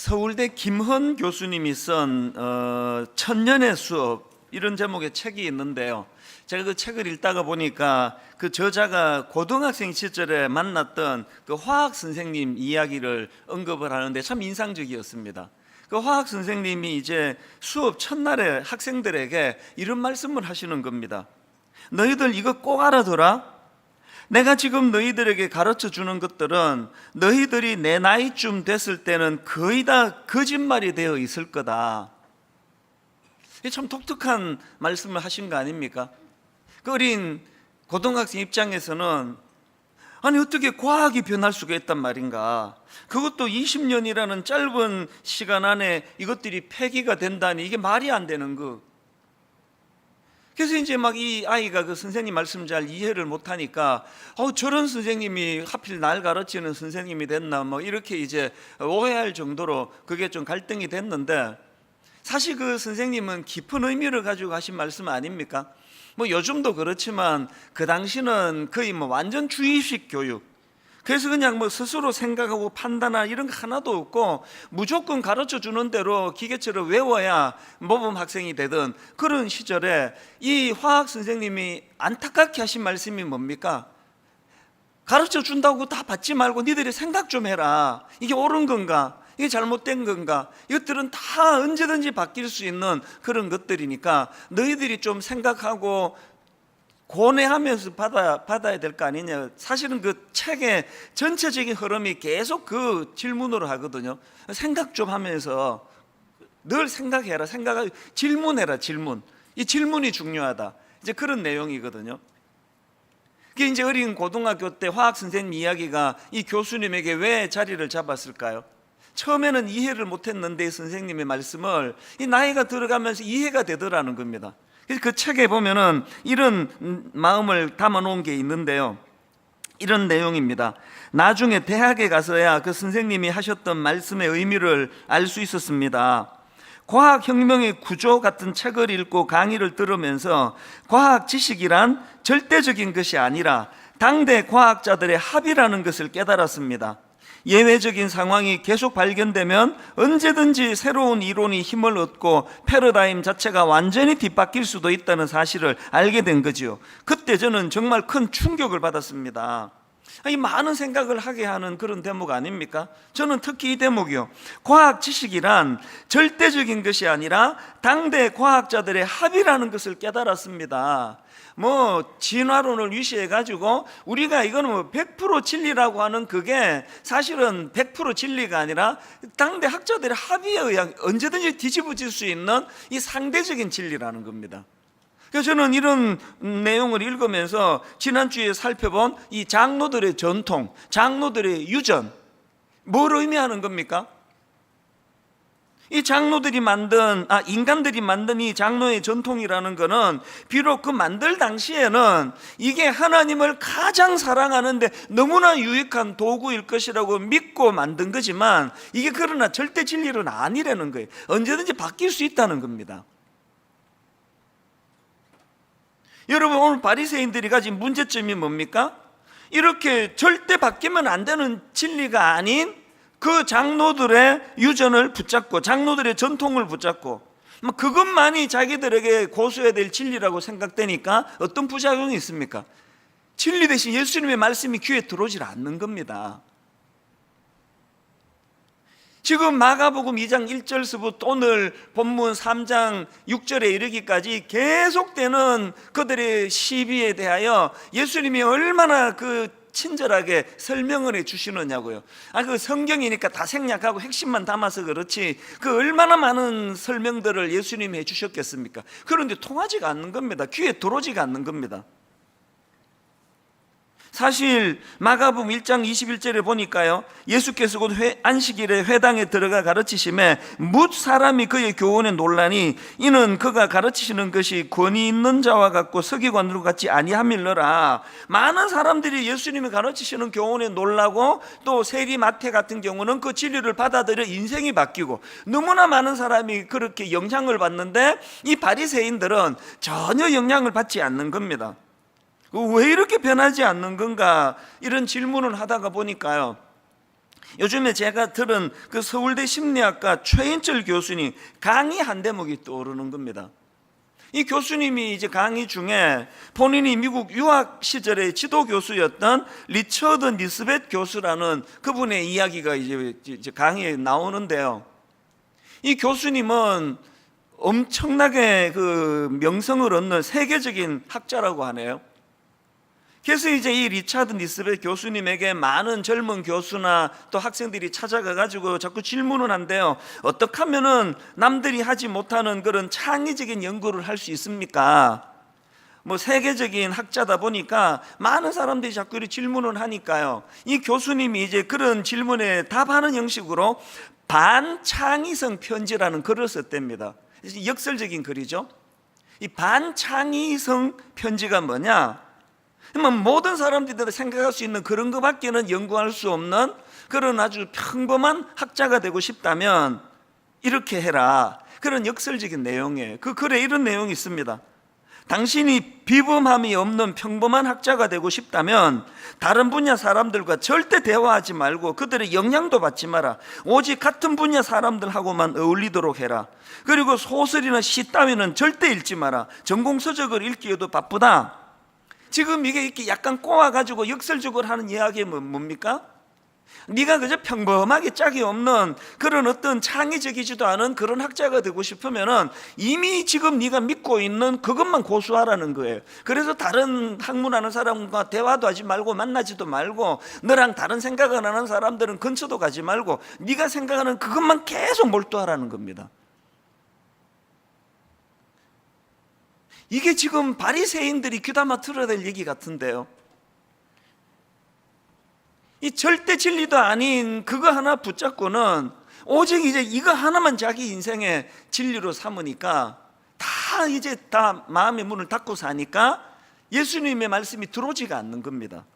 서울대 김헌 교수님이 쓴 천년의 수업, 이런 제목의 책이 있는데요. 제가 그 책을 읽다가 보니까 그 저자가 고등학생 시절에 만났던 그 화학 선생님 이야기를 언급을 하는데 참 인상적이었습니다. 그 화학 선생님이 이제 수업 첫날에 학생들에게 이런 말씀을 하시는 겁니다. 너희들 이거 꼭 알아둬라. 내가 지금 너희들에게 가르쳐 주는 것들은 너희들이 내 나이쯤 됐을 때는 거의 다 거짓말이 되어 있을 거다. 이게 참 독특한 말씀을 하신 거 아닙니까? 그 어린 고등학생 입장에서는 아니 어떻게 과학이 변할 수가 있단 말인가? 그것도 20년이라는 짧은 시간 안에 이것들이 폐기가 된다니 이게 말이 안 되는 거. 그래서 이제 막 이 아이가 그 선생님 말씀 잘 이해를 못하니까 저런 선생님이 하필 날 가르치는 선생님이 됐나 뭐 이렇게 이제 오해할 정도로 그게 좀 갈등이 됐는데, 사실 그 선생님은 깊은 의미를 가지고 하신 말씀 아닙니까? 뭐 요즘도 그렇지만 그 당시는 거의 뭐 완전 주입식 교육, 그래서 그냥 뭐 스스로 생각하고 판단할 이런 거 하나도 없고 무조건 가르쳐 주는 대로 기계처럼 외워야 모범 학생이 되던 그런 시절에 이 화학 선생님이 안타깝게 하신 말씀이 뭡니까? 가르쳐 준다고 다 받지 말고 니들이 생각 좀 해라. 이게 옳은 건가? 이게 잘못된 건가? 이것들은 다 언제든지 바뀔 수 있는 그런 것들이니까 너희들이 좀 생각하고 고뇌하면서 받아야 될 거 아니냐. 사실은 그 책의 전체적인 흐름이 계속 그 질문으로 하거든요. 생각 좀 하면서 늘 생각해라. 질문해라. 질문. 이 질문이 중요하다. 이제 그런 내용이거든요. 그게 이제 어린 고등학교 때 화학 선생님 이야기가 이 교수님에게 왜 자리를 잡았을까요? 처음에는 이해를 못했는데 선생님의 말씀을 이 나이가 들어가면서 이해가 되더라는 겁니다. 그 책에 보면은 이런 마음을 담아놓은 게 있는데요. 이런 내용입니다. 나중에 대학에 가서야 그 선생님이 하셨던 말씀의 의미를 알 수 있었습니다. 과학혁명의 구조 같은 책을 읽고 강의를 들으면서 과학 지식이란 절대적인 것이 아니라 당대 과학자들의 합의라는 것을 깨달았습니다. 예외적인 상황이 계속 발견되면 언제든지 새로운 이론이 힘을 얻고 패러다임 자체가 완전히 뒤바뀔 수도 있다는 사실을 알게 된 거지요. 그때 저는 정말 큰 충격을 받았습니다. 이 많은 생각을 하게 하는 그런 대목 아닙니까? 저는 특히 이 대목이요. 과학 지식이란 절대적인 것이 아니라 당대 과학자들의 합의라는 것을 깨달았습니다. 뭐 진화론을 위시해 가지고 우리가 이거는 뭐 100% 진리라고 하는 그게 사실은 100% 진리가 아니라 당대 학자들의 합의에 의한 언제든지 뒤집어질 수 있는 이 상대적인 진리라는 겁니다. 그래서 저는 이런 내용을 읽으면서 지난주에 살펴본 이 장로들의 전통, 장로들의 유전, 뭘 의미하는 겁니까? 이 장로들이 인간들이 만든 이 장로의 전통이라는 것은 비록 그 만들 당시에는 이게 하나님을 가장 사랑하는데 너무나 유익한 도구일 것이라고 믿고 만든 거지만 이게 그러나 절대 진리는 아니라는 거예요. 언제든지 바뀔 수 있다는 겁니다. 여러분, 오늘 바리새인들이 가진 문제점이 뭡니까? 이렇게 절대 바뀌면 안 되는 진리가 아닌 그 장로들의 유전을 붙잡고 장로들의 전통을 붙잡고 그것만이 자기들에게 고수해야 될 진리라고 생각되니까 어떤 부작용이 있습니까? 진리 대신 예수님의 말씀이 귀에 들어오질 않는 겁니다. 지금 마가복음 2장 1절서부터 오늘 본문 3장 6절에 이르기까지 계속되는 그들의 시비에 대하여 예수님이 얼마나 친절하게 설명을 해 주시느냐고요. 그 성경이니까 다 생략하고 핵심만 담아서 그렇지 그 얼마나 많은 설명들을 예수님이 해 주셨겠습니까? 그런데 통하지가 않는 겁니다. 귀에 들어오지가 않는 겁니다. 사실 마가복음 1장 21절에 보니까요, 예수께서 곧 안식일에 회당에 들어가 가르치심에 뭇 사람이 그의 교훈에 놀라니 이는 그가 가르치시는 것이 권위 있는 자와 같고 서기관으로 같지 아니함일러라. 많은 사람들이 예수님이 가르치시는 교훈에 놀라고 또 세리 마태 같은 경우는 그 진리를 받아들여 인생이 바뀌고 너무나 많은 사람이 그렇게 영향을 받는데 이 바리새인들은 전혀 영향을 받지 않는 겁니다. 왜 이렇게 변하지 않는 건가 이런 질문을 하다가 보니까요, 요즘에 제가 들은 그 서울대 심리학과 최인철 교수님 강의 한 대목이 떠오르는 겁니다. 이 교수님이 이제 강의 중에 본인이 미국 유학 시절에 지도 교수였던 리처드 니스벳 교수라는 그분의 이야기가 이제 강의에 나오는데요. 이 교수님은 엄청나게 그 명성을 얻는 세계적인 학자라고 하네요. 그래서 이제 이 리차드 니스벳 교수님에게 많은 젊은 교수나 또 학생들이 찾아가 가지고 자꾸 질문을 한대요. 어떻게 하면은 남들이 하지 못하는 그런 창의적인 연구를 할 수 있습니까? 뭐 세계적인 학자다 보니까 많은 사람들이 자꾸 이렇게 질문을 하니까요. 이 교수님이 이제 그런 질문에 답하는 형식으로 반창의성 편지라는 글을 썼답니다. 역설적인 글이죠. 이 반창의성 편지가 뭐냐? 모든 사람들이 생각할 수 있는 그런 것밖에는 연구할 수 없는 그런 아주 평범한 학자가 되고 싶다면 이렇게 해라. 그런 역설적인 내용이에요. 그 글에 이런 내용이 있습니다. 당신이 비범함이 없는 평범한 학자가 되고 싶다면 다른 분야 사람들과 절대 대화하지 말고 그들의 영향도 받지 마라. 오직 같은 분야 사람들하고만 어울리도록 해라. 그리고 소설이나 시 따위는 절대 읽지 마라. 전공서적을 읽기에도 바쁘다. 지금 이게 이렇게 약간 꼬아가지고 역설적으로 하는 이야기가 뭡니까? 네가 그저 평범하게 짝이 없는 그런 어떤 창의적이지도 않은 그런 학자가 되고 싶으면은 이미 지금 네가 믿고 있는 그것만 고수하라는 거예요. 그래서 다른 학문하는 사람과 대화도 하지 말고 만나지도 말고 너랑 다른 생각을 하는 사람들은 근처도 가지 말고 네가 생각하는 그것만 계속 몰두하라는 겁니다. 이게 지금 바리새인들이 귀담아 들어야 될 얘기 같은데요. 이 절대 진리도 아닌 그거 하나 붙잡고는 오직 이제 이거 하나만 자기 인생의 진리로 삼으니까 다 마음의 문을 닫고 사니까 예수님의 말씀이 들어오지가 않는 겁니다.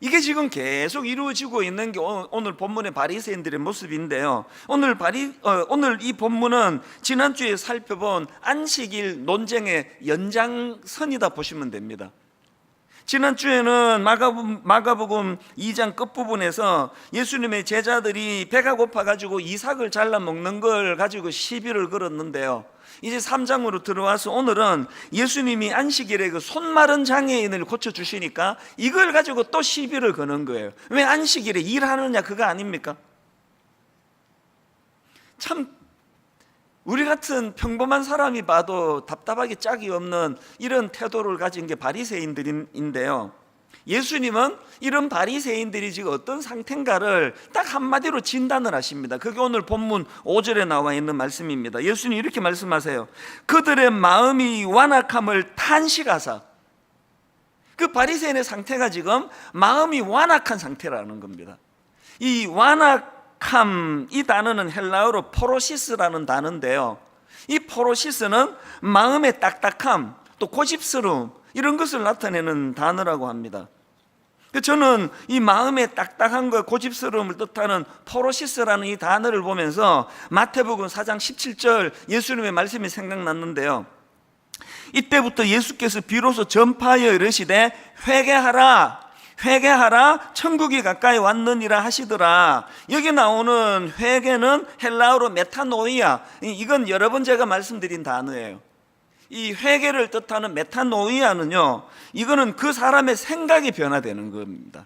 이게 지금 계속 이루어지고 있는 게 오늘 본문의 바리새인들의 모습인데요. 오늘 이 본문은 지난주에 살펴본 안식일 논쟁의 연장선이다 보시면 됩니다. 지난주에는 마가복음 2장 끝부분에서 예수님의 제자들이 배가 고파가지고 이삭을 잘라 먹는 걸 가지고 시비를 걸었는데요. 이제 3장으로 들어와서 오늘은 예수님이 안식일에 그 손 마른 장애인을 고쳐주시니까 이걸 가지고 또 시비를 거는 거예요. 왜 안식일에 일하느냐 그거 아닙니까? 참 우리 같은 평범한 사람이 봐도 답답하게 짝이 없는 이런 태도를 가진 게 바리새인들인데요. 예수님은 이런 바리새인들이 지금 어떤 상태인가를 딱 한마디로 진단을 하십니다. 그게 오늘 본문 5절에 나와 있는 말씀입니다. 예수님이 이렇게 말씀하세요. 그들의 마음이 완악함을 탄식하사. 그 바리새인의 상태가 지금 마음이 완악한 상태라는 겁니다. 이 완악함, 이 단어는 헬라어로 포로시스라는 단어인데요. 이 포로시스는 마음의 딱딱함, 또 고집스러움 이런 것을 나타내는 단어라고 합니다. 저는 이 마음의 딱딱한 것, 고집스러움을 뜻하는 포로시스라는 이 단어를 보면서 마태복음 4장 17절 예수님의 말씀이 생각났는데요. 이때부터 예수께서 비로소 전파하여 이르시되 회개하라 천국이 가까이 왔느니라 하시더라. 여기 나오는 회개는 헬라어로 메타노이아, 이건 여러 번 제가 말씀드린 단어예요. 이 회개를 뜻하는 메타노이아는요, 이거는 그 사람의 생각이 변화되는 겁니다.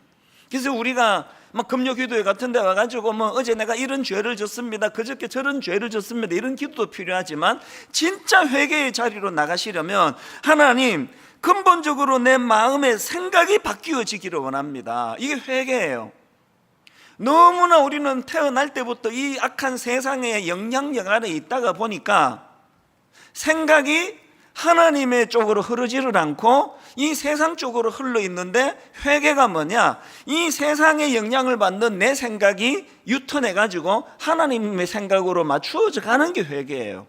그래서 우리가 막 금요 기도회 같은 데 와가지고 어제 내가 이런 죄를 졌습니다, 그저께 저런 죄를 졌습니다, 이런 기도도 필요하지만 진짜 회개의 자리로 나가시려면 하나님 근본적으로 내 마음의 생각이 바뀌어지기를 원합니다. 이게 회개예요. 너무나 우리는 태어날 때부터 이 악한 세상의 영향력 아래 있다가 보니까 생각이 하나님의 쪽으로 흐르지를 않고 이 세상 쪽으로 흘러 있는데, 회개가 뭐냐? 이 세상의 영향을 받는 내 생각이 유턴해 가지고 하나님의 생각으로 맞추어져 가는 게 회개예요.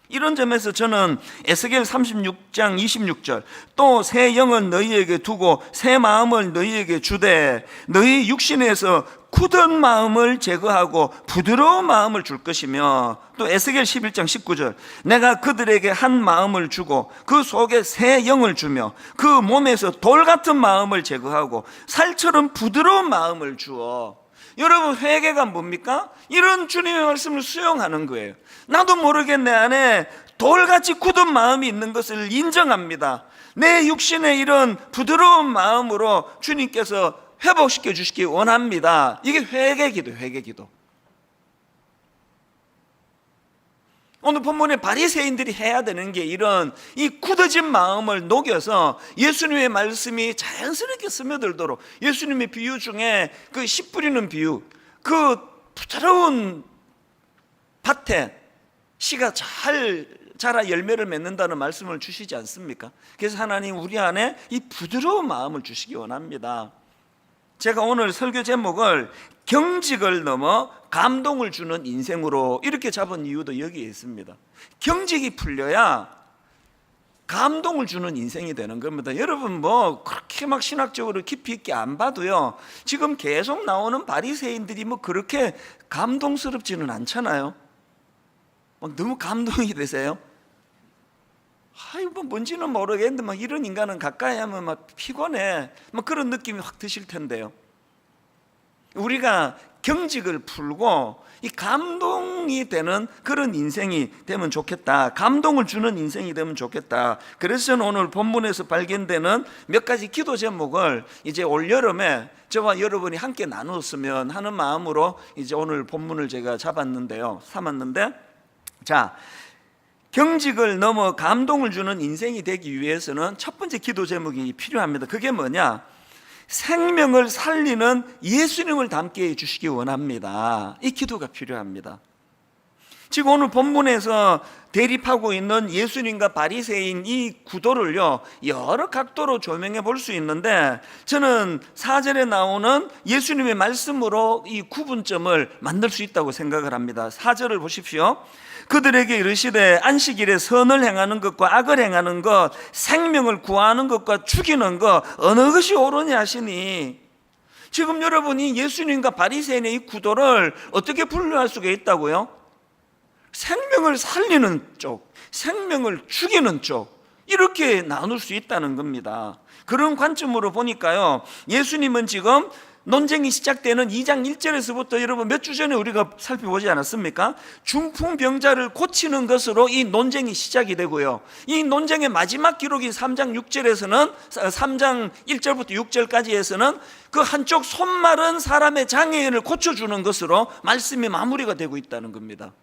이런 점에서 저는 에스겔 36장 26절 또 새 영은 너희에게 두고 새 마음을 너희에게 주되 너희 육신에서 굳은 마음을 제거하고 부드러운 마음을 줄 것이며, 또 에스겔 11장 19절, 내가 그들에게 한 마음을 주고 그 속에 새 영을 주며 그 몸에서 돌 같은 마음을 제거하고 살처럼 부드러운 마음을 주어. 여러분, 회개가 뭡니까? 이런 주님의 말씀을 수용하는 거예요. 나도 모르게 내 안에 돌같이 굳은 마음이 있는 것을 인정합니다. 내 육신의 이런 부드러운 마음으로 주님께서 회복시켜 주시기 원합니다. 이게 회개기도, 회개기도. 오늘 본문에 바리새인들이 해야 되는 게 이런 이 굳어진 마음을 녹여서 예수님의 말씀이 자연스럽게 스며들도록, 예수님의 비유 중에 그 씨 뿌리는 비유, 그 부드러운 밭에 씨가 잘 자라 열매를 맺는다는 말씀을 주시지 않습니까? 그래서 하나님 우리 안에 이 부드러운 마음을 주시기 원합니다. 제가 오늘 설교 제목을 경직을 넘어 감동을 주는 인생으로 이렇게 잡은 이유도 여기에 있습니다. 경직이 풀려야 감동을 주는 인생이 되는 겁니다. 여러분, 뭐 그렇게 막 신학적으로 깊이 있게 안 봐도요, 지금 계속 나오는 바리새인들이 뭐 그렇게 감동스럽지는 않잖아요. 막 너무 감동이 되세요? 뭐 뭔지는 모르겠는데 막 이런 인간은 가까이 하면 막 피곤해, 막 그런 느낌이 확 드실 텐데요. 우리가 경직을 풀고 이 감동이 되는 그런 인생이 되면 좋겠다, 감동을 주는 인생이 되면 좋겠다. 그래서 저는 오늘 본문에서 발견되는 몇 가지 기도 제목을 이제 올 여름에 저와 여러분이 함께 나눴으면 하는 마음으로 이제 오늘 본문을 제가 삼았는데, 자, 경직을 넘어 감동을 주는 인생이 되기 위해서는 첫 번째 기도 제목이 필요합니다. 그게 뭐냐? 생명을 살리는 예수님을 닮게 해주시기 원합니다. 이 기도가 필요합니다. 지금 오늘 본문에서 대립하고 있는 예수님과 바리새인 이 구도를요, 여러 각도로 조명해 볼 수 있는데, 저는 4절에 나오는 예수님의 말씀으로 이 구분점을 만들 수 있다고 생각을 합니다. 4절을 보십시오. 그들에게 이르시되 안식일에 선을 행하는 것과 악을 행하는 것, 생명을 구하는 것과 죽이는 것, 어느 것이 옳으냐 하시니. 지금 여러분이 예수님과 바리새인의 이 구도를 어떻게 분류할 수가 있다고요? 생명을 살리는 쪽, 생명을 죽이는 쪽, 이렇게 나눌 수 있다는 겁니다. 그런 관점으로 보니까요, 예수님은 지금 논쟁이 시작되는 2장 1절에서부터 여러분 몇 주 전에 우리가 살펴보지 않았습니까? 중풍병자를 고치는 것으로 이 논쟁이 시작이 되고요, 이 논쟁의 마지막 기록인 3장 6절에서는 3장 1절부터 6절까지에서는 그 한쪽 손 마른 사람의 장애인을 고쳐주는 것으로 말씀이 마무리가 되고 있다는 겁니다.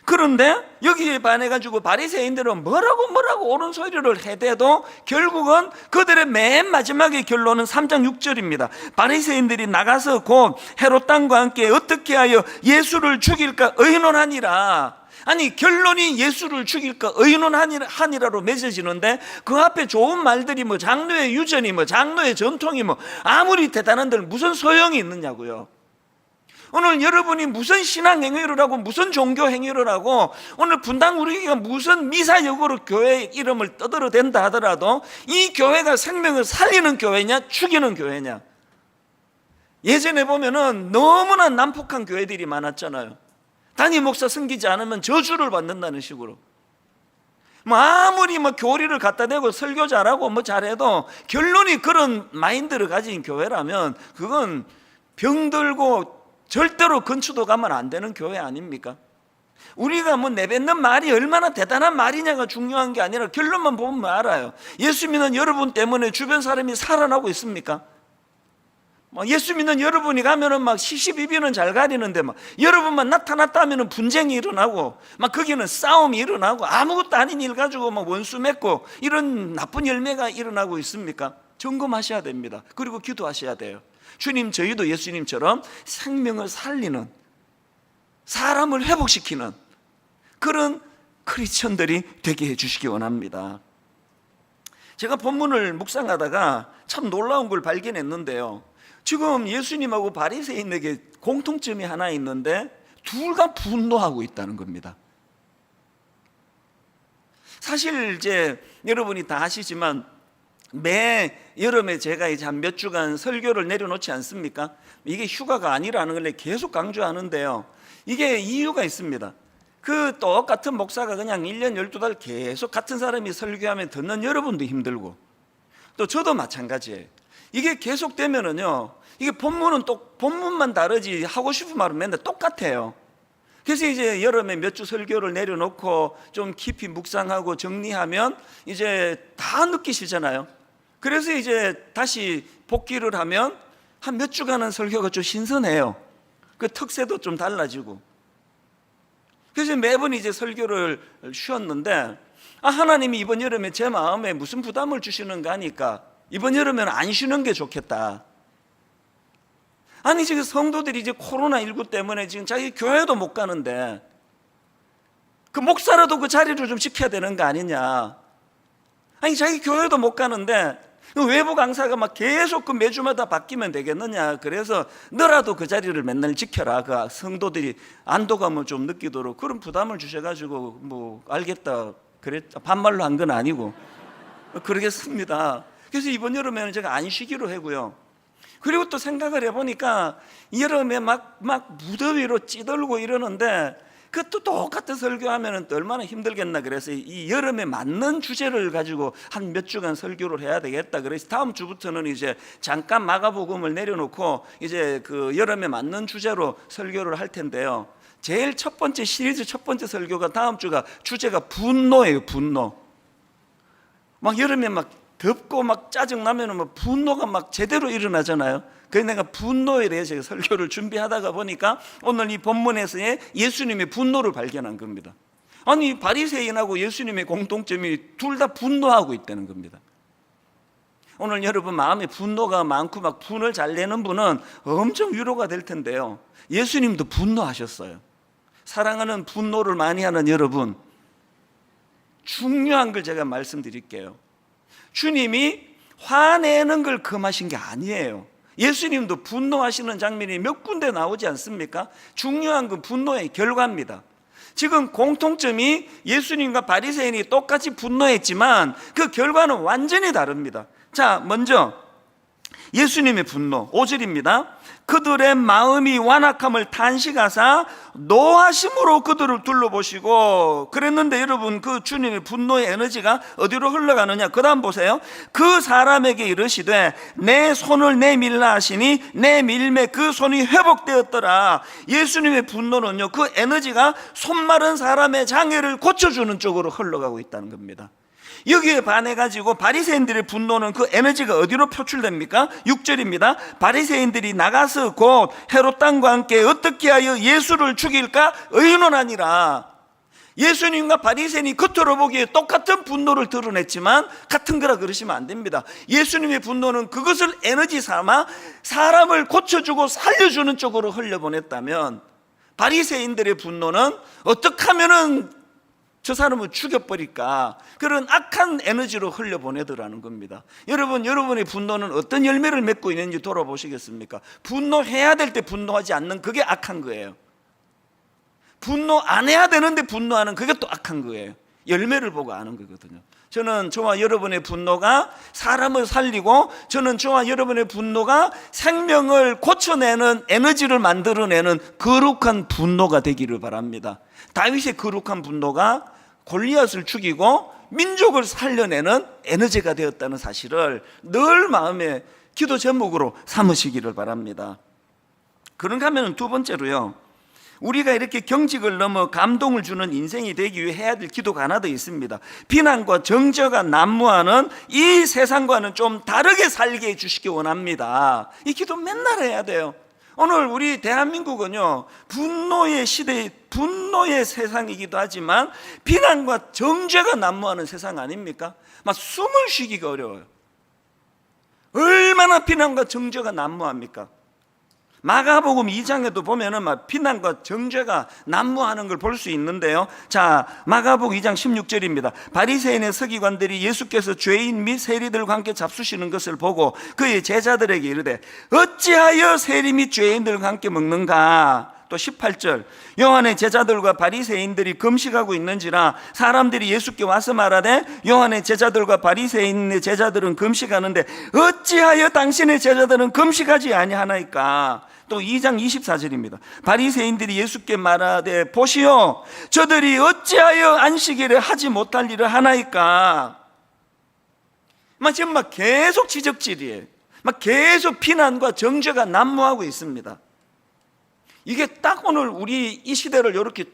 그런데 여기에 반해가지고 바리새인들은 뭐라고 옳은 소리를 해대도 결국은 그들의 맨 마지막의 결론은 3장 6절입니다. 바리새인들이 나가서 곧 헤롯 왕과 함께 어떻게 하여 예수를 죽일까 의논하니라. 아니, 결론이 예수를 죽일까 의논하니라로 맺어지는데 그 앞에 좋은 말들이 뭐 장로의 유전이 뭐 장로의 전통이 뭐 아무리 대단한들 무슨 소용이 있느냐고요. 오늘 여러분이 무슨 신앙 행위를 하고 무슨 종교 행위를 하고 오늘 분당 우리가 무슨 미사역으로 교회 이름을 떠들어댄다 하더라도 이 교회가 생명을 살리는 교회냐 죽이는 교회냐. 예전에 보면은 너무나 난폭한 교회들이 많았잖아요. 담임 목사 섬기지 않으면 저주를 받는다는 식으로. 뭐 아무리 뭐 교리를 갖다 대고 설교 잘하고 뭐 잘해도 결론이 그런 마인드를 가진 교회라면 그건 병들고 절대로 근처도 가면 안 되는 교회 아닙니까? 우리가 뭐 내뱉는 말이 얼마나 대단한 말이냐가 중요한 게 아니라 결론만 보면 알아요. 예수 믿는 여러분 때문에 주변 사람이 살아나고 있습니까? 예수 믿는 여러분이 가면은 막 시시비비는 잘 가리는데 막 여러분만 나타났다 하면은 분쟁이 일어나고 막 거기는 싸움이 일어나고 아무것도 아닌 일 가지고 막 원수 맺고 이런 나쁜 열매가 일어나고 있습니까? 점검하셔야 됩니다. 그리고 기도하셔야 돼요. 주님, 저희도 예수님처럼 생명을 살리는, 사람을 회복시키는 그런 크리스천들이 되게 해주시기 원합니다. 제가 본문을 묵상하다가 참 놀라운 걸 발견했는데요, 지금 예수님하고 바리새인에게 공통점이 하나 있는데 둘 다 분노하고 있다는 겁니다. 사실 이제 여러분이 다 아시지만 매 여름에 제가 이제 한 몇 주간 설교를 내려놓지 않습니까? 이게 휴가가 아니라는 걸 계속 강조하는데요. 이게 이유가 있습니다. 그 똑같은 목사가 그냥 1년 12달 계속 같은 사람이 설교하면 듣는 여러분도 힘들고, 또 저도 마찬가지예요. 이게 계속 되면은요, 이게 본문은 또 본문만 다르지 하고 싶은 말은 맨날 똑같아요. 그래서 이제 여름에 몇 주 설교를 내려놓고 좀 깊이 묵상하고 정리하면 이제 다 느끼시잖아요. 그래서 이제 다시 복귀를 하면 한 몇 주간은 설교가 좀 신선해요. 그 특색도 좀 달라지고. 그래서 매번 이제 설교를 쉬었는데, 하나님이 이번 여름에 제 마음에 무슨 부담을 주시는가 하니까 이번 여름에는 안 쉬는 게 좋겠다. 아니 지금 성도들이 이제 코로나19 때문에 지금 자기 교회도 못 가는데 그 목사라도 그 자리를 좀 지켜야 되는 거 아니냐. 아니 자기 교회도 못 가는데 외부 강사가 막 계속 그 매주마다 바뀌면 되겠느냐. 그래서 너라도 그 자리를 맨날 지켜라. 그 성도들이 안도감을 좀 느끼도록 그런 부담을 주셔가지고 뭐 알겠다 그랬, 반말로 한 건 아니고 그러겠습니다. 그래서 이번 여름에는 제가 안 쉬기로 하고요. 그리고 또 생각을 해보니까 여름에 막 무더위로 찌들고 이러는데 그것도 똑같은 설교하면 또 얼마나 힘들겠나. 그래서 이 여름에 맞는 주제를 가지고 한 몇 주간 설교를 해야 되겠다. 그래서 다음 주부터는 이제 잠깐 마가복음을 내려놓고 이제 그 여름에 맞는 주제로 설교를 할 텐데요. 제일 첫 번째 시리즈 첫 번째 설교가 다음 주가 주제가 분노예요. 분노. 막 여름에 막 덥고 막 짜증 나면은 막 분노가 막 제대로 일어나잖아요. 그래서 내가 분노에 대해서 제가 설교를 준비하다가 보니까 오늘 이 본문에서의 예수님의 분노를 발견한 겁니다. 아니 바리새인하고 예수님의 공통점이 둘 다 분노하고 있다는 겁니다. 오늘 여러분 마음에 분노가 많고 막 분을 잘 내는 분은 엄청 위로가 될 텐데요. 예수님도 분노하셨어요. 사랑하는 분노를 많이 하는 여러분, 중요한 걸 제가 말씀드릴게요. 주님이 화내는 걸 금하신 게 아니에요. 예수님도 분노하시는 장면이 몇 군데 나오지 않습니까? 중요한 건 분노의 결과입니다. 지금 공통점이 예수님과 바리새인이 똑같이 분노했지만 그 결과는 완전히 다릅니다. 자, 먼저 예수님의 분노 5절입니다. 그들의 마음이 완악함을 탄식하사 노하심으로 그들을 둘러보시고. 그랬는데 여러분 그 주님의 분노의 에너지가 어디로 흘러가느냐. 그 다음 보세요. 그 사람에게 이르시되 내 손을 내밀라 하시니 내 밀매 그 손이 회복되었더라. 예수님의 분노는요, 그 에너지가 손 마른 사람의 장애를 고쳐주는 쪽으로 흘러가고 있다는 겁니다. 여기에 반해가지고 바리새인들의 분노는 그 에너지가 어디로 표출됩니까? 6절입니다. 바리새인들이 나가서 곧 헤롯 당과 함께 어떻게 하여 예수를 죽일까 의논하니라. 예수님과 바리새인이 겉으로 보기에 똑같은 분노를 드러냈지만 같은 거라 그러시면 안 됩니다. 예수님의 분노는 그것을 에너지 삼아 사람을 고쳐주고 살려주는 쪽으로 흘려보냈다면, 바리새인들의 분노는 어떻게 하면은 저 사람을 죽여버릴까, 그런 악한 에너지로 흘려보내더라는 겁니다. 여러분, 여러분의 분노는 어떤 열매를 맺고 있는지 돌아보시겠습니까? 분노해야 될 때 분노하지 않는 그게 악한 거예요. 분노 안 해야 되는데 분노하는 그게 또 악한 거예요. 열매를 보고 아는 거거든요. 저는 저와 여러분의 분노가 사람을 살리고, 저는 저와 여러분의 분노가 생명을 고쳐내는 에너지를 만들어내는 거룩한 분노가 되기를 바랍니다. 다윗의 거룩한 분노가 골리앗을 죽이고 민족을 살려내는 에너지가 되었다는 사실을 늘 마음의 기도 제목으로 삼으시기를 바랍니다. 그런가 하면 두 번째로요, 우리가 이렇게 경직을 넘어 감동을 주는 인생이 되기 위해 해야 될 기도가 하나 더 있습니다. 비난과 정죄가 난무하는 이 세상과는 좀 다르게 살게 해주시기 원합니다. 이 기도 맨날 해야 돼요. 오늘 우리 대한민국은요, 분노의 시대, 분노의 세상이기도 하지만 비난과 정죄가 난무하는 세상 아닙니까? 막 숨을 쉬기가 어려워요. 얼마나 비난과 정죄가 난무합니까? 마가복음 2장에도 보면은 막 비난과 정죄가 난무하는 걸 볼 수 있는데요. 자, 마가복음 2장 16절입니다. 바리새인의 서기관들이 예수께서 죄인 및 세리들과 함께 잡수시는 것을 보고 그의 제자들에게 이르되 어찌하여 세리 및 죄인들과 함께 먹는가? 또 18절, 요한의 제자들과 바리새인들이 금식하고 있는지라 사람들이 예수께 와서 말하되 요한의 제자들과 바리새인의 제자들은 금식하는데 어찌하여 당신의 제자들은 금식하지 아니하나이까. 또 2장 24절입니다. 바리새인들이 예수께 말하되 보시오, 저들이 어찌하여 안식일에 하지 못할 일을 하나이까. 지금 계속 지적질이에요. 계속 비난과 정죄가 난무하고 있습니다. 이게 딱 오늘 우리 이 시대를 이렇게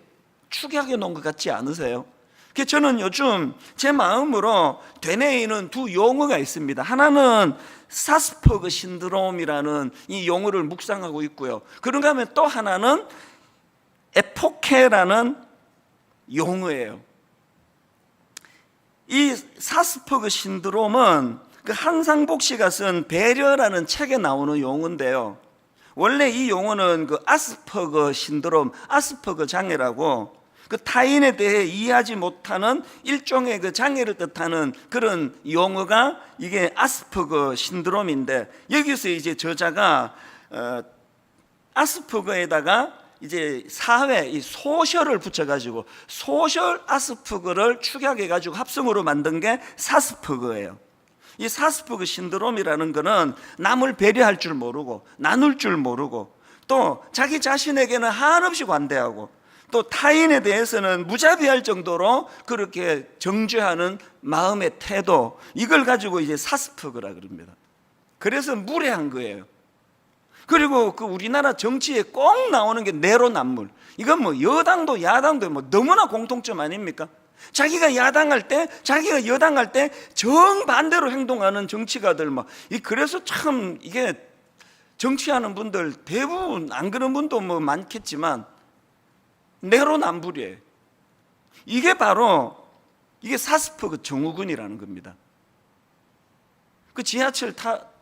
추격해 놓은 것 같지 않으세요? 그래서 저는 요즘 제 마음으로 되뇌이는 두 용어가 있습니다. 하나는 사스퍼그 신드롬이라는 이 용어를 묵상하고 있고요. 그런가 하면 또 하나는 에포케라는 용어예요. 이 사스퍼그 신드롬은 그 한상복 씨가 쓴 배려라는 책에 나오는 용어인데요. 원래 이 용어는 그 아스퍼거 신드롬, 아스퍼거 장애라고 그 타인에 대해 이해하지 못하는 일종의 그 장애를 뜻하는 그런 용어가 이게 아스퍼거 신드롬인데, 여기서 이제 저자가 아스퍼거에다가 이제 사회, 이 소셜을 붙여가지고 소셜 아스퍼거를 축약해가지고 합성으로 만든 게 사스퍼거예요. 이 사스퍼거 신드롬이라는 거는 남을 배려할 줄 모르고 나눌 줄 모르고 또 자기 자신에게는 한없이 관대하고 또 타인에 대해서는 무자비할 정도로 그렇게 정죄하는 마음의 태도, 이걸 가지고 이제 사스퍼거라 그럽니다. 그래서 무례한 거예요. 그리고 그 우리나라 정치에 꼭 나오는 게 내로남불. 이건 뭐 여당도 야당도 뭐 너무나 공통점 아닙니까? 자기가 야당할 때, 자기가 여당할 때 정반대로 행동하는 정치가들 그래서 참 이게 정치하는 분들 대부분 안 그런 분도 뭐 많겠지만 내로남불이에요. 이게 바로 이게 사스퍼그 증후군이라는 겁니다. 그 지하철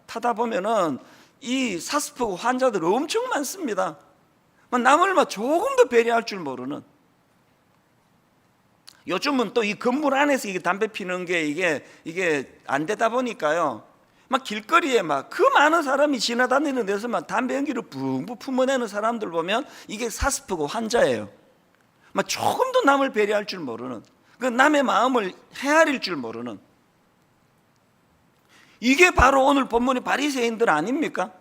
타다 보면은 이 사스퍼그 환자들 엄청 많습니다. 남을 조금 더 배려할 줄 모르는. 요즘은 또 이 건물 안에서 이게 담배 피는 게 이게 안 되다 보니까요. 길거리에 그 많은 사람이 지나다니는 데서 담배 연기를 붕붕 품어내는 사람들 보면 이게 사스퍼그 환자예요. 조금 더 남을 배려할 줄 모르는, 그 남의 마음을 헤아릴 줄 모르는. 이게 바로 오늘 본문의 바리새인들 아닙니까?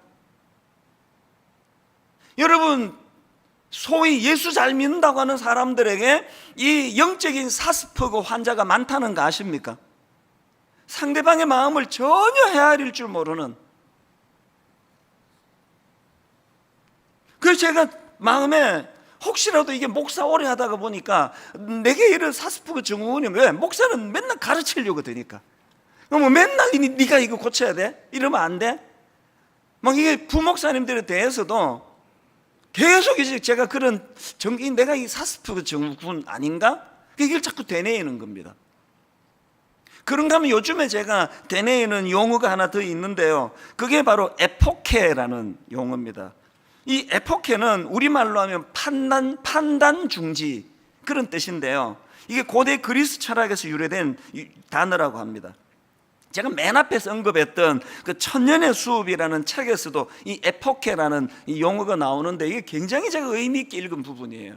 여러분, 소위 예수 잘 믿는다고 하는 사람들에게 이 영적인 사스퍼그 환자가 많다는 거 아십니까? 상대방의 마음을 전혀 헤아릴 줄 모르는. 그래서 제가 마음에 혹시라도 이게 목사 오래 하다가 보니까 내게 이런 사스퍼그 증후군이 왜? 목사는 맨날 가르치려고 드니까 맨날 네가 이거 고쳐야 돼? 이러면 안 돼? 이게 부목사님들에 대해서도 계속 이제 제가 그런 내가 이 사스퍼그 증후군 아닌가? 이걸 자꾸 되뇌이는 겁니다. 그런가 하면 요즘에 제가 되뇌이는 용어가 하나 더 있는데요. 그게 바로 에포케라는 용어입니다. 이 에포케는 우리말로 하면 판단 중지 그런 뜻인데요. 이게 고대 그리스 철학에서 유래된 단어라고 합니다. 제가 맨 앞에서 언급했던 그 천년의 수업이라는 책에서도 이 에포케라는 이 용어가 나오는데 이게 굉장히 제가 의미 있게 읽은 부분이에요.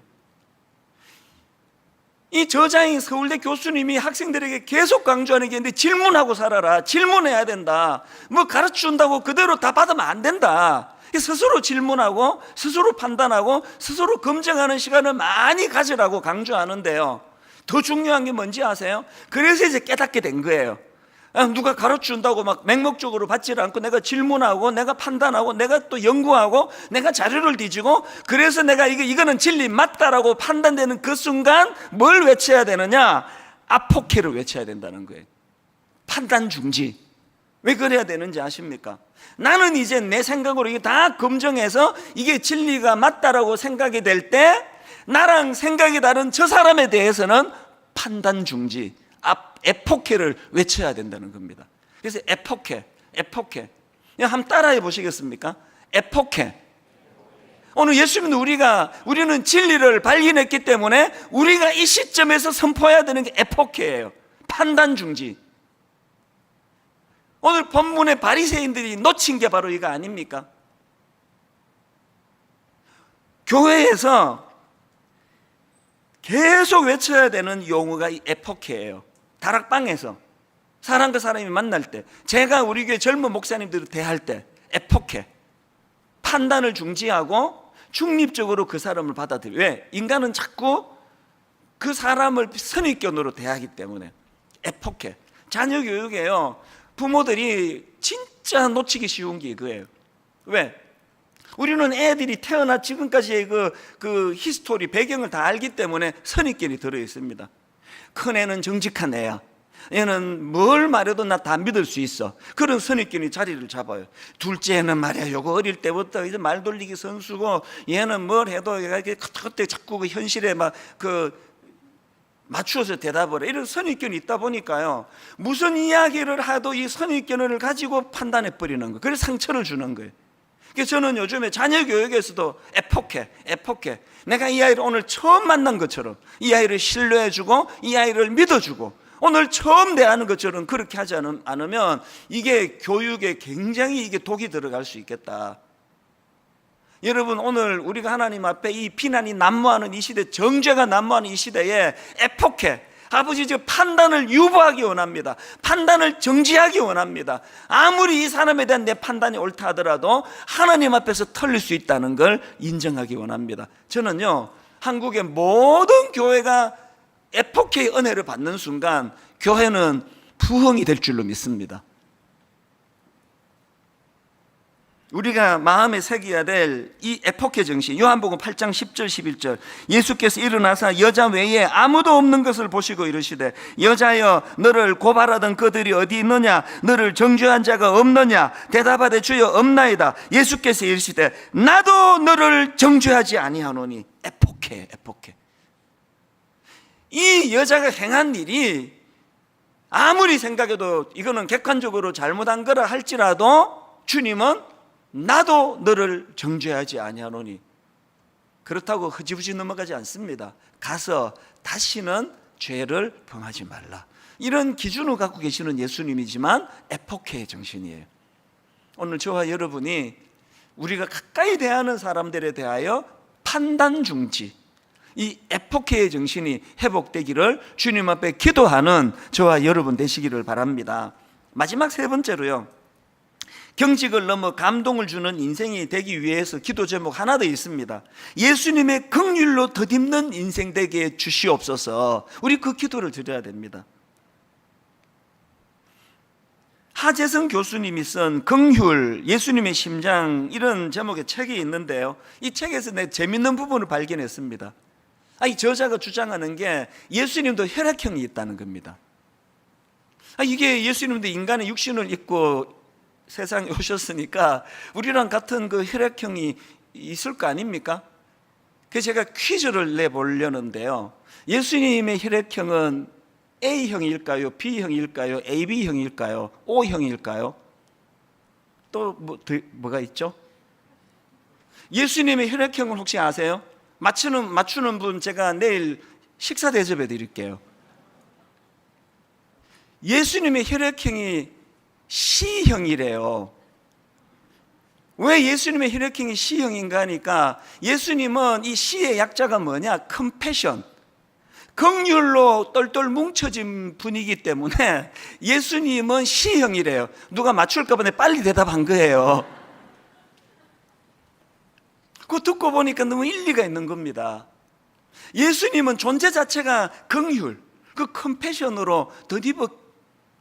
이 저자인 서울대 교수님이 학생들에게 계속 강조하는 게 있는데, 질문하고 살아라. 질문해야 된다. 가르쳐준다고 그대로 다 받으면 안 된다. 스스로 질문하고 스스로 판단하고 스스로 검증하는 시간을 많이 가지라고 강조하는데요. 더 중요한 게 뭔지 아세요? 그래서 이제 깨닫게 된 거예요. 누가 가르쳐준다고 맹목적으로 받지를 않고 내가 질문하고 내가 판단하고 내가 또 연구하고 내가 자료를 뒤지고, 그래서 내가 이거는 진리 맞다라고 판단되는 그 순간 뭘 외쳐야 되느냐? 아포케를 외쳐야 된다는 거예요. 판단 중지. 왜 그래야 되는지 아십니까? 나는 이제 내 생각으로 이게 다 검증해서 이게 진리가 맞다라고 생각이 될 때 나랑 생각이 다른 저 사람에 대해서는 판단 중지, 에포케를 외쳐야 된다는 겁니다. 그래서 에포케. 한번 따라해 보시겠습니까? 에포케. 오늘 예수 믿는 우리는 진리를 발견했기 때문에 우리가 이 시점에서 선포해야 되는 게 에포케예요. 판단 중지. 오늘 본문의 바리새인들이 놓친 게 바로 이거 아닙니까? 교회에서 계속 외쳐야 되는 용어가 이 에포케예요. 다락방에서 사람과 사람이 만날 때, 제가 우리 교회 젊은 목사님들을 대할 때 에포케, 판단을 중지하고 중립적으로 그 사람을 받아들여요. 왜? 인간은 자꾸 그 사람을 선입견으로 대하기 때문에. 에포케. 자녀 교육에요, 부모들이 진짜 놓치기 쉬운 게 이거예요. 왜? 우리는 애들이 태어나 지금까지의 그 히스토리, 배경을 다 알기 때문에 선입견이 들어있습니다. 큰애는 정직한 애야, 얘는 뭘 말해도 나 다 믿을 수 있어, 그런 선입견이 자리를 잡아요. 둘째는 말이야, 요거 어릴 때부터 이제 말 돌리기 선수고, 얘는 뭘 해도 그때 자꾸 그 현실에 막 맞추어서 대답을 해. 이런 선입견이 있다 보니까요, 무슨 이야기를 하도 이 선입견을 가지고 판단해 버리는 거예요. 그래서 상처를 주는 거예요. 그래서 저는 요즘에 자녀 교육에서도 에포케, 내가 이 아이를 오늘 처음 만난 것처럼 이 아이를 신뢰해주고 이 아이를 믿어주고 오늘 처음 대하는 것처럼 그렇게 하지 않으면 이게 교육에 굉장히 이게 독이 들어갈 수 있겠다. 여러분, 오늘 우리가 하나님 앞에 이 비난이 난무하는 이 시대, 정죄가 난무하는 이 시대에 에포케, 아버지 저 판단을 유보하기 원합니다. 판단을 정지하기 원합니다. 아무리 이 사람에 대한 내 판단이 옳다 하더라도 하나님 앞에서 털릴 수 있다는 걸 인정하기 원합니다. 저는요, 한국의 모든 교회가 에포케의 은혜를 받는 순간 교회는 부흥이 될 줄로 믿습니다. 우리가 마음에 새겨야 될 이 에포케 정신, 요한복음 8장 10절 11절, 예수께서 일어나사 여자 외에 아무도 없는 것을 보시고 이르시되 여자여 너를 고발하던 그들이 어디 있느냐, 너를 정죄한 자가 없느냐, 대답하되 주여 없나이다. 예수께서 이르시되 나도 너를 정죄하지 아니하노니. 에포케. 이 여자가 행한 일이 아무리 생각해도 이거는 객관적으로 잘못한 거라 할지라도 주님은 나도 너를 정죄하지 아니하노니, 그렇다고 흐지부지 넘어가지 않습니다. 가서 다시는 죄를 범하지 말라, 이런 기준을 갖고 계시는 예수님이지만 에포케의 정신이에요. 오늘 저와 여러분이 우리가 가까이 대하는 사람들에 대하여 판단 중지, 이 에포케의 정신이 회복되기를 주님 앞에 기도하는 저와 여러분 되시기를 바랍니다. 마지막 세 번째로요, 경직을 넘어 감동을 주는 인생이 되기 위해서 기도 제목 하나 더 있습니다. 예수님의 긍휼로 덧입는 인생 되게 주시옵소서. 우리 그 기도를 드려야 됩니다. 하재성 교수님이 쓴 긍휼, 예수님의 심장, 이런 제목의 책이 있는데요, 이 책에서 내 재밌는 부분을 발견했습니다. 이 저자가 주장하는 게 예수님도 혈액형이 있다는 겁니다. 이게 예수님도 인간의 육신을 입고 세상에 오셨으니까 우리랑 같은 그 혈액형이 있을 거 아닙니까? 그래서 제가 퀴즈를 내보려는데요, 예수님의 혈액형은 A형일까요? B형일까요? AB형일까요? O형일까요? 또 뭐가 있죠? 예수님의 혈액형을 혹시 아세요? 맞추는 분 제가 내일 식사 대접해 드릴게요. 예수님의 혈액형이 C형이래요. 왜 예수님의 혈액형이 C형인가 하니까, 예수님은 이 C의 약자가 뭐냐? 컴패션, 긍휼로 똘똘 뭉쳐진 분이기 때문에 예수님은 C형이래요. 누가 맞출까 봐 빨리 대답한 거예요. 그거 듣고 보니까 너무 일리가 있는 겁니다. 예수님은 존재 자체가 긍휼, 그 컴패션으로 덧입어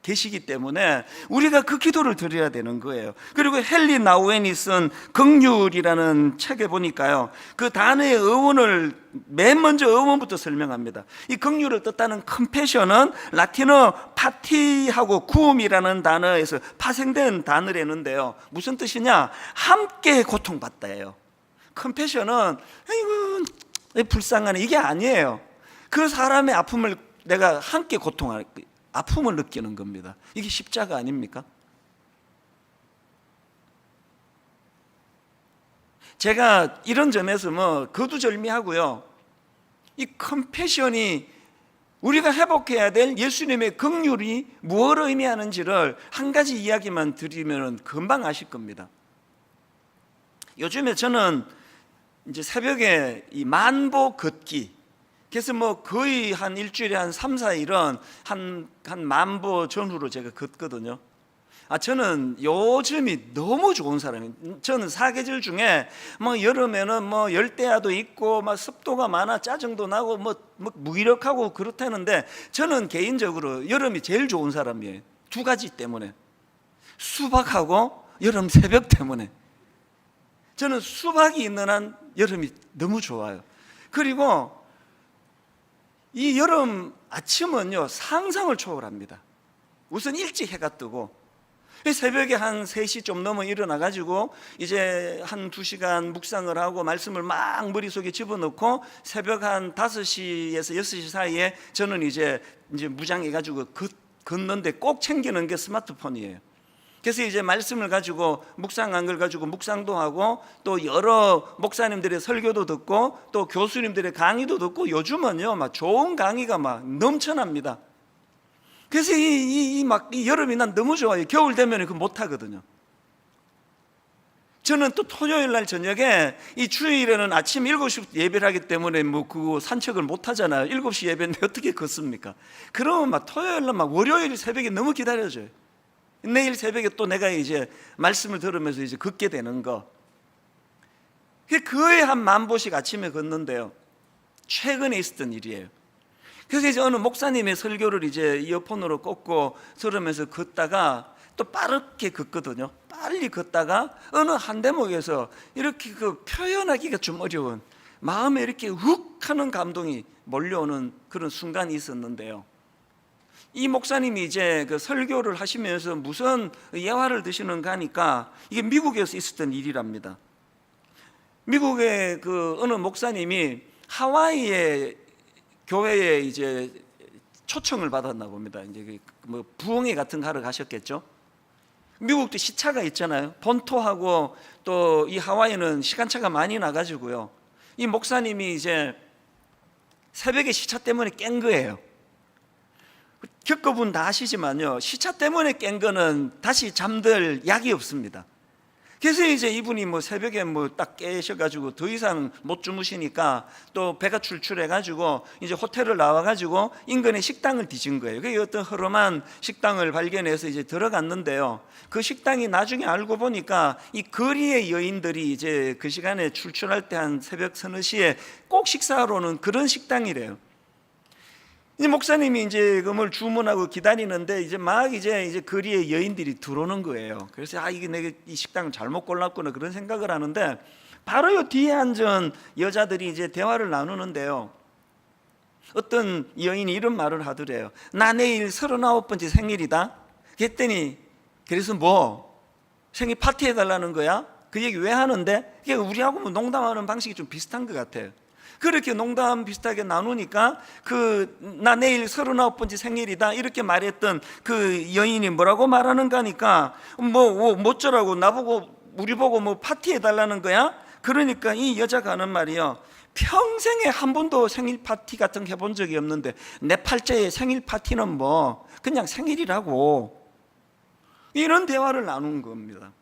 계시기 때문에 우리가 그 기도를 드려야 되는 거예요. 그리고 헨리 나우엔이 쓴 긍휼이라는 책에 보니까요, 그 단어의 어원을 맨 먼저 어원부터 설명합니다. 이 긍휼을 뜻하는 컴패션은 라틴어 파티하고 구움이라는 단어에서 파생된 단어라는데요, 무슨 뜻이냐? 함께 고통받다예요. 컴패션은 아이고 불쌍하네, 이게 아니에요. 그 사람의 아픔을 내가 함께 고통할, 아픔을 느끼는 겁니다. 이게 십자가 아닙니까? 제가 이런 점에서 거두절미하고요, 이 컴패션이 우리가 회복해야 될 예수님의 긍휼이 무엇을 의미하는지를 한 가지 이야기만 드리면 금방 아실 겁니다. 요즘에 저는 이제 새벽에 이 만보 걷기, 그래서 뭐 거의 한 일주일에 한 3, 4일은 한 만보 전후로 제가 걷거든요. 저는 요즘이 너무 좋은 사람이에요. 저는 사계절 중에 뭐 여름에는 뭐 열대야도 있고 막 습도가 많아 짜증도 나고 뭐 무기력하고 그렇다는데, 저는 개인적으로 여름이 제일 좋은 사람이에요. 두 가지 때문에. 수박하고 여름 새벽 때문에. 저는 수박이 있는 한 여름이 너무 좋아요. 그리고 이 여름 아침은요, 상상을 초월합니다. 우선 일찍 해가 뜨고, 새벽에 한 3시 좀 넘어 일어나가지고 이제 한 2시간 묵상을 하고 말씀을 막 머릿속에 집어넣고, 새벽 한 5시에서 6시 사이에 저는 이제 무장해가지고 걷는데 꼭 챙기는 게 스마트폰이에요. 그래서 이제 말씀을 가지고 묵상한 걸 가지고 묵상도 하고, 또 여러 목사님들의 설교도 듣고, 또 교수님들의 강의도 듣고, 요즘은요 막 좋은 강의가 막 넘쳐납니다. 그래서 이 여름이 난 너무 좋아요. 겨울 되면 그거 못 하거든요. 저는 또 토요일 날 저녁에, 이 주일에는 아침 7시 예배를 하기 때문에 뭐 그거 산책을 못 하잖아요. 7시 예배인데 어떻게 걷습니까? 그러면 막 토요일 날 막 월요일 새벽에 너무 기다려져요. 내일 새벽에 또 내가 이제 말씀을 들으면서 이제 걷게 되는 거. 거의 한 10,000보씩 아침에 걷는데요, 최근에 있었던 일이에요. 그래서 이제 어느 목사님의 설교를 이제 이어폰으로 꽂고 들으면서 걷다가 또 빠르게 걷거든요. 빨리 걷다가 어느 한 대목에서 이렇게 표현하기가 좀 어려운, 마음에 이렇게 훅 하는 감동이 몰려오는 그런 순간이 있었는데요, 이 목사님이 이제 그 설교를 하시면서 무슨 예화를 드시는가 하니까 이게 미국에서 있었던 일이랍니다. 미국의 그 어느 목사님이 하와이에 교회에 이제 초청을 받았나 봅니다. 이제 뭐 부흥회 같은 거 하러 가셨겠죠. 미국도 시차가 있잖아요. 본토하고 또 이 하와이는 시간차가 많이 나가지고요, 이 목사님이 이제 새벽에 시차 때문에 깬 거예요. 겪어본 다 아시지만요, 시차 때문에 깬 거는 다시 잠들 약이 없습니다. 그래서 이제 이분이 뭐 새벽에 뭐 딱 깨셔가지고 더 이상 못 주무시니까 또 배가 출출해가지고 이제 호텔을 나와가지고 인근에 식당을 뒤진 거예요. 그게 어떤 허름한 식당을 발견해서 이제 들어갔는데요, 그 식당이 나중에 알고 보니까 이 거리의 여인들이 이제 그 시간에 출출할 때 한 새벽 서너 시에 꼭 식사하러 오는 그런 식당이래요. 이 목사님이 이제 그걸 주문하고 기다리는데 이제 거리에 여인들이 들어오는 거예요. 그래서 이게 내가 이 식당을 잘못 골랐구나 그런 생각을 하는데, 바로 요 뒤에 앉은 여자들이 이제 대화를 나누는데요, 어떤 여인이 이런 말을 하더래요. 나 내일 39번째 생일이다. 그랬더니 그래서 뭐 생일 파티 해달라는 거야? 그 얘기 왜 하는데? 이게 우리하고 뭐 농담하는 방식이 좀 비슷한 것 같아요. 그렇게 농담 비슷하게 나누니까 나 내일 39번째 생일이다 이렇게 말했던 그 여인이 뭐라고 말하는가 하니까 뭐쩌라고 나보고 우리 보고 뭐 파티 해달라는 거야? 그러니까 이 여자가 하는 말이요, 평생에 한 번도 생일 파티 같은 거 해본 적이 없는데 내 팔자의 생일 파티는 뭐 그냥 생일이라고, 이런 대화를 나눈 겁니다.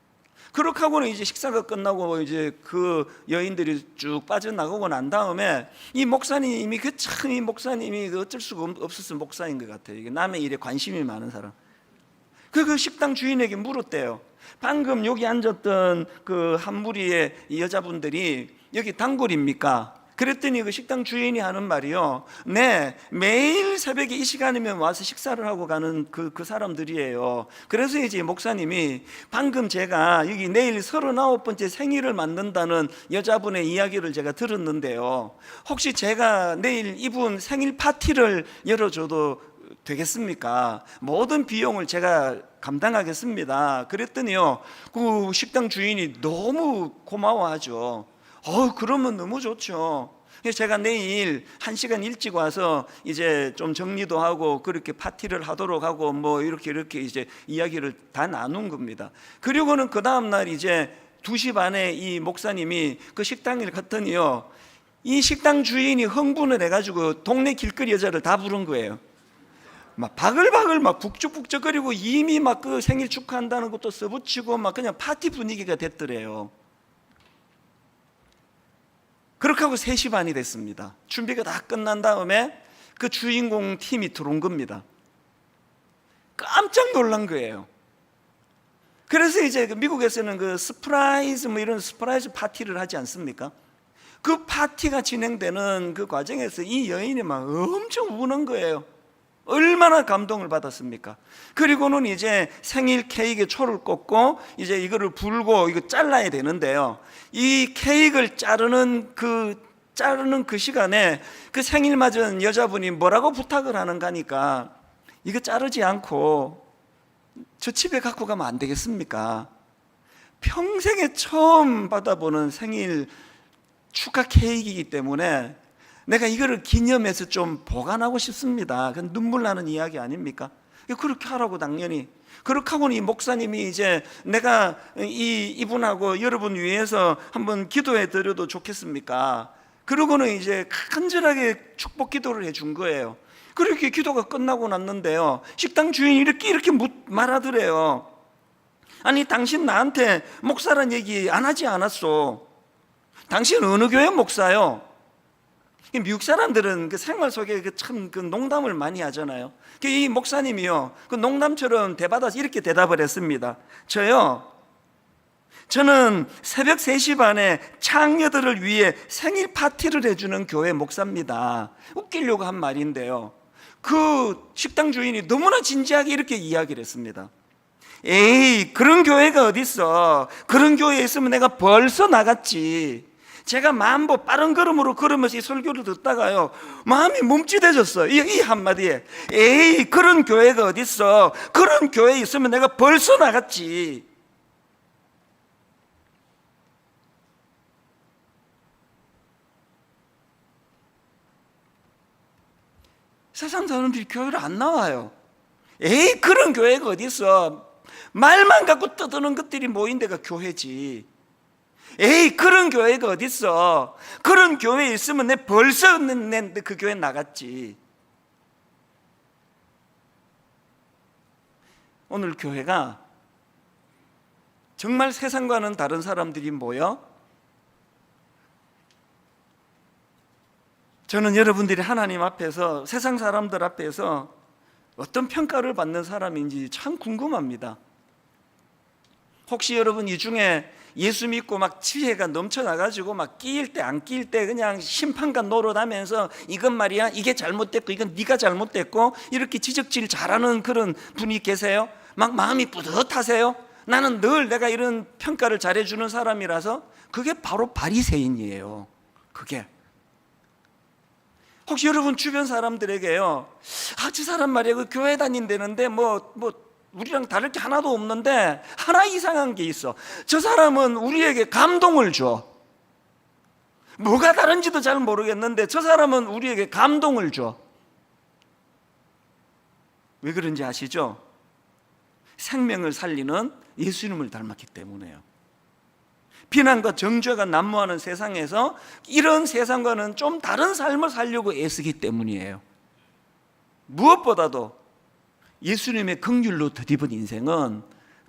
그렇게 하고는 이제 식사가 끝나고 이제 그 여인들이 쭉 빠져나가고 난 다음에 이 목사님이 이 목사님이 어쩔 수가 없었던 목사인 것 같아요. 이게 남의 일에 관심이 많은 사람. 그 식당 주인에게 물었대요. 방금 여기 앉았던 그 한 무리의 여자분들이 여기 단골입니까? 그랬더니 그 식당 주인이 하는 말이요, 네, 매일 새벽에 이 시간이면 와서 식사를 하고 가는 그 사람들이에요. 그래서 이제 목사님이 방금 제가 여기 내일 39번째 생일을 맞는다는 여자분의 이야기를 제가 들었는데요, 혹시 제가 내일 이분 생일 파티를 열어줘도 되겠습니까? 모든 비용을 제가 감당하겠습니다. 그랬더니요, 그 식당 주인이 너무 고마워하죠. 그러면 너무 좋죠. 그래서 제가 내일 1시간 일찍 와서 이제 좀 정리도 하고 그렇게 파티를 하도록 하고 뭐 이렇게 이제 이야기를 다 나눈 겁니다. 그리고는 그 다음날 이제 2시 반에 이 목사님이 그 식당을 갔더니요, 이 식당 주인이 흥분을 해가지고 동네 길거리 여자를 다 부른 거예요. 막 바글바글 막 북적북적거리고 이미 막 그 생일 축하한다는 것도 써붙이고 막 그냥 파티 분위기가 됐더래요. 그렇게 하고 3시 반이 됐습니다. 준비가 다 끝난 다음에 그 주인공 팀이 들어온 겁니다. 깜짝 놀란 거예요. 그래서 이제 미국에서는 그 서프라이즈 이런 서프라이즈 파티를 하지 않습니까? 그 파티가 진행되는 그 과정에서 이 여인이 막 엄청 우는 거예요. 얼마나 감동을 받았습니까? 그리고는 이제 생일 케이크에 초를 꽂고 이제 이거를 불고 이거 잘라야 되는데요. 이 케이크를 자르는 그 시간에 그 생일 맞은 여자분이 뭐라고 부탁을 하는가 하니까 이거 자르지 않고 저 집에 갖고 가면 안 되겠습니까? 평생에 처음 받아보는 생일 축하 케이크이기 때문에 내가 이거를 기념해서 좀 보관하고 싶습니다. 그건 눈물 나는 이야기 아닙니까? 그렇게 하라고 당연히. 그렇게 하고는 이 목사님이 이제 내가 이분하고 여러분 위해서 한번 기도해 드려도 좋겠습니까? 그러고는 이제 간절하게 축복 기도를 해준 거예요. 그렇게 기도가 끝나고 났는데요, 식당 주인이 이렇게 말하더래요. 아니, 당신 나한테 목사란 얘기 안 하지 않았어? 당신 어느 교회 목사요? 미국 사람들은 그 생활 속에 참 농담을 많이 하잖아요. 이 목사님이요, 그 농담처럼 대받아서 이렇게 대답을 했습니다. 저는 새벽 3시 반에 창녀들을 위해 생일 파티를 해주는 교회 목사입니다. 웃기려고 한 말인데요, 그 식당 주인이 너무나 진지하게 이렇게 이야기를 했습니다. 에이, 그런 교회가 어딨어? 그런 교회에 있으면 내가 벌써 나갔지. 제가 만보 빠른 걸음으로 걸으면서 이 설교를 듣다가요, 마음이 멈칫해졌어요. 이 한마디에 에이, 그런 교회가 어딨어? 그런 교회에 있으면 내가 벌써 나갔지. 세상 사람들이 교회를 안 나와요. 에이, 그런 교회가 어딨어? 말만 갖고 떠드는 것들이 모인 데가 교회지. 에이, 그런 교회가 어딨어? 그런 교회에 있으면 내 벌써 그 교회 나갔지. 오늘 교회가 정말 세상과는 다른 사람들이 모여, 저는 여러분들이 하나님 앞에서, 세상 사람들 앞에서 어떤 평가를 받는 사람인지 참 궁금합니다. 혹시 여러분 이 중에 예수 믿고 막 지혜가 넘쳐나가지고 막 끼일 때 안 끼일 때 그냥 심판관 노릇하면서 이건 말이야, 이게 잘못됐고 이건 네가 잘못됐고 이렇게 지적질 잘하는 그런 분이 계세요? 막 마음이 뿌듯하세요? 나는 늘 내가 이런 평가를 잘해주는 사람이라서. 그게 바로 바리새인이에요. 그게 혹시 여러분 주변 사람들에게요, 저 사람 말이야, 그 교회 다닌다는데 뭐 우리랑 다를 게 하나도 없는데 하나 이상한 게 있어. 저 사람은 우리에게 감동을 줘. 뭐가 다른지도 잘 모르겠는데 저 사람은 우리에게 감동을 줘. 왜 그런지 아시죠? 생명을 살리는 예수님을 닮았기 때문에요. 비난과 정죄가 난무하는 세상에서 이런 세상과는 좀 다른 삶을 살려고 애쓰기 때문이에요. 무엇보다도 예수님의 긍휼로 덧입은 인생은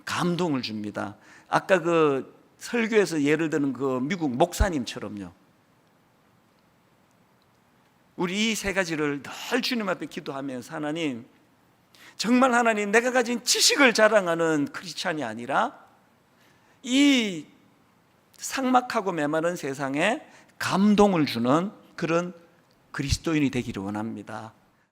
감동을 줍니다. 아까 그 설교에서 예를 드는 그 미국 목사님처럼요, 우리 이 3가지를 늘 주님 앞에 기도하면서, 하나님, 정말 하나님, 내가 가진 지식을 자랑하는 크리스찬이 아니라 이 삭막하고 메마른 세상에 감동을 주는 그런 그리스도인이 되기를 원합니다.